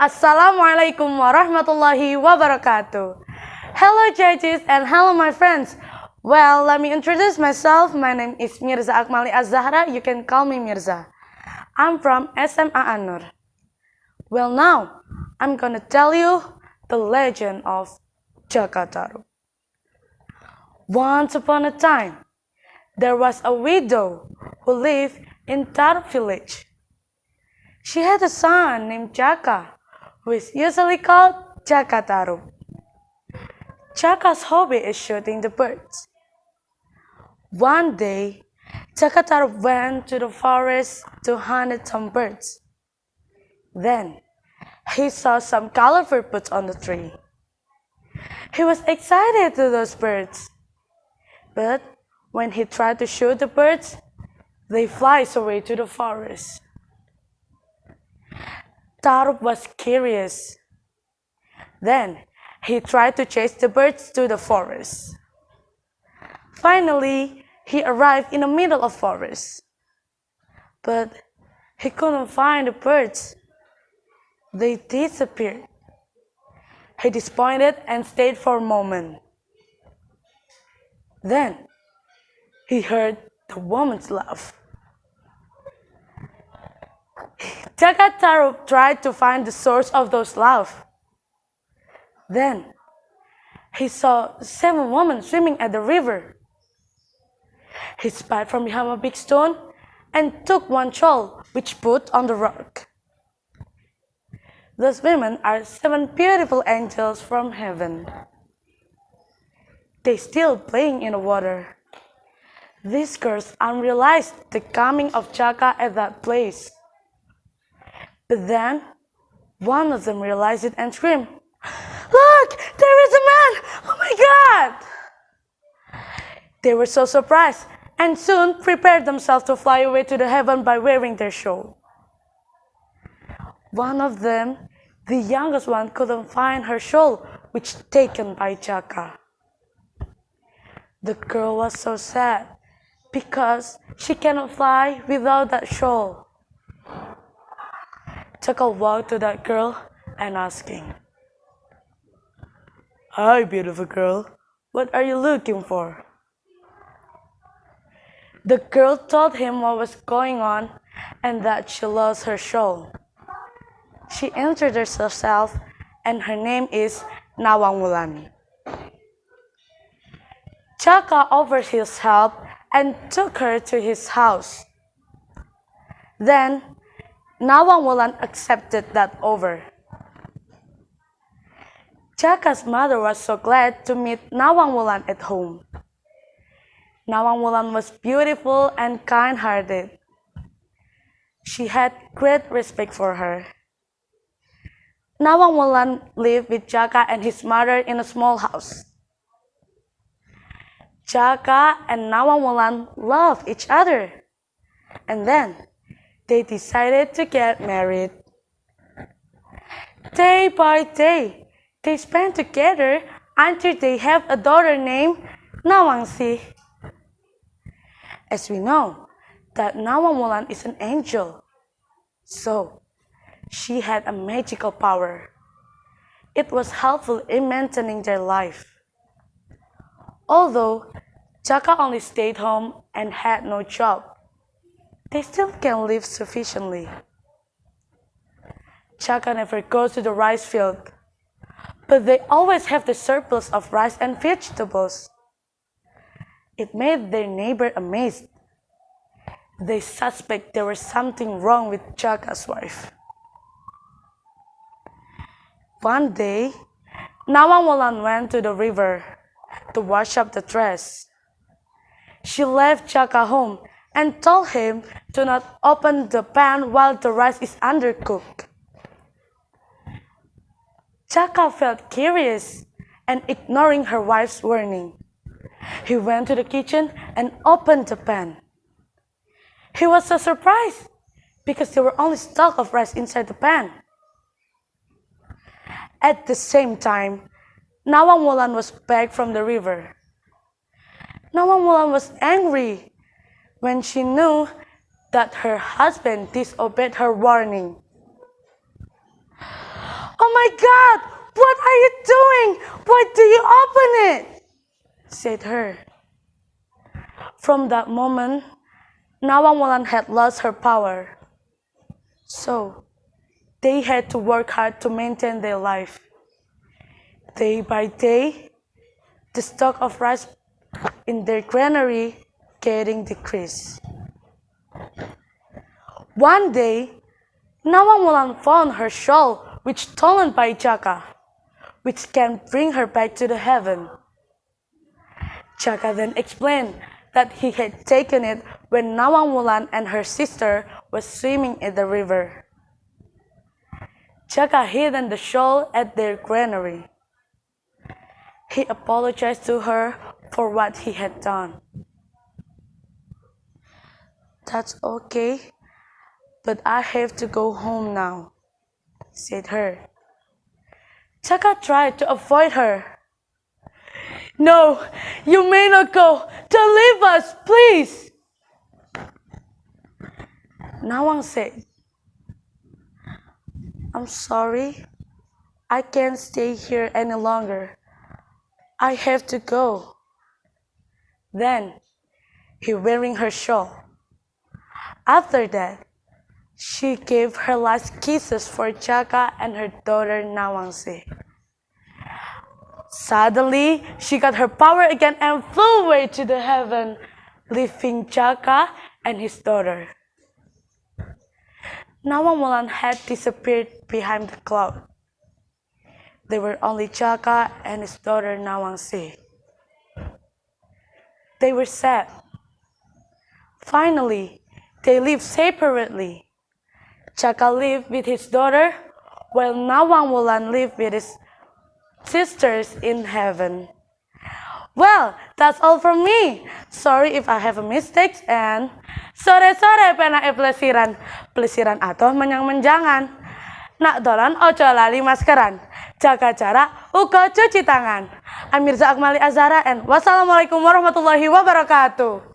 Assalamualaikum warahmatullahi wabarakatuh. Hello judges and hello my friends. Well, let me introduce myself. My name is Mirza Akmali Zahra. You can call me Mirza. I'm from SMA Nur. Well, now I'm gonna tell you the legend of Jaka Tarub. Once upon a time, there was a widow who lived in Tarub village. She had a son named Jaka, who is usually called Jaka Tarub. Jaka's hobby is shooting the birds. One day, Jaka Tarub went to the forest to hunt some birds. Then, he saw some colorful birds on the tree. He was excited to those birds. But when he tried to shoot the birds, they fly away to the forest. Tarub was curious. Then he tried to chase the birds to the forest. Finally, he arrived in the middle of the forest. But he couldn't find the birds. They disappeared. He disappointed and stayed for a moment. Then he heard the woman's laugh. Jaka Tarub tried to find the source of those laughs. Then he saw 7 women swimming at the river. He spied from behind a big stone and took one shawl which put on the rock. Those women are 7 beautiful angels from heaven. They still playing in the water. These girls unrealized the coming of Jaka at that place. But then, one of them realized it and screamed, "Look, there is a man! Oh my God!" They were so surprised and soon prepared themselves to fly away to the heaven by wearing their shawl. One of them, the youngest one, couldn't find her shawl, which taken by Jaka. The girl was so sad because she cannot fly without that shawl. Jaka walked to that girl and asking, "Hi, beautiful girl, what are you looking for?" The girl told him what was going on and that she lost her shawl. She introduced herself and her name is Nawang. Jaka offered his help and took her to his house. Then Nawang accepted that offer. Jaka's mother was so glad to meet Nawang at home. Nawang was beautiful and kind-hearted. She had great respect for her. Nawang lived with Jaka and his mother in a small house. Jaka and Nawang loved each other. And then they decided to get married. Day by day, they spent together until they have a daughter named Nawangsi. As we know, that Nawang is an angel, so she had a magical power. It was helpful in maintaining their life. Although Jaka only stayed home and had no job, they still can live sufficiently. Jaka never goes to the rice field, but they always have the surplus of rice and vegetables. It made their neighbor amazed. They suspect there was something wrong with Jaka's wife. One day, Nawang went to the river to wash up the trash. She left Jaka home and told him to not open the pan while the rice is undercooked. Jaka felt curious and ignoring her wife's warning. He went to the kitchen and opened the pan. He was so surprised because there were only stalks of rice inside the pan. At the same time, Nawang was back from the river. Nawang was angry when she knew that her husband disobeyed her warning. "Oh my God, what are you doing? Why do you open it?" said her. From that moment, Nawang had lost her power. So, they had to work hard to maintain their life. Day by day, the stock of rice in their granary getting decreased. One day, Nawang found her shawl which stolen by Jaka, which can bring her back to the heaven. Jaka then explained that he had taken it when Nawang and her sister were swimming in the river. Jaka hid the shawl at their granary. He apologized to her for what he had done. "That's okay, but I have to go home now," said her. Jaka tried to avoid her. "No, you may not go. Don't leave us, please," Nawang said. "I'm sorry. I can't stay here any longer. I have to go." Then, he wearing her shawl. After that, she gave her last kisses for Jaka and her daughter Nawangse. Suddenly, she got her power again and flew away to the heaven, leaving Jaka and his daughter. Nawang had disappeared behind the cloud. There were only Jaka and his daughter Nawangse. They were sad. Finally, they lived separately. Jaka lived with his daughter, while Nawang lived with his sisters in heaven. Well, that's all from me. Sorry if I have a mistakes and sore-sore pena pelesiran. Pelesiran atoh menjang-menjangan. Nak dolan ojo lali maskeran. Jaga jarak, uga cuci tangan. I'm Mirza Akmali Zahra and wassalamualaikum warahmatullahi wabarakatuh.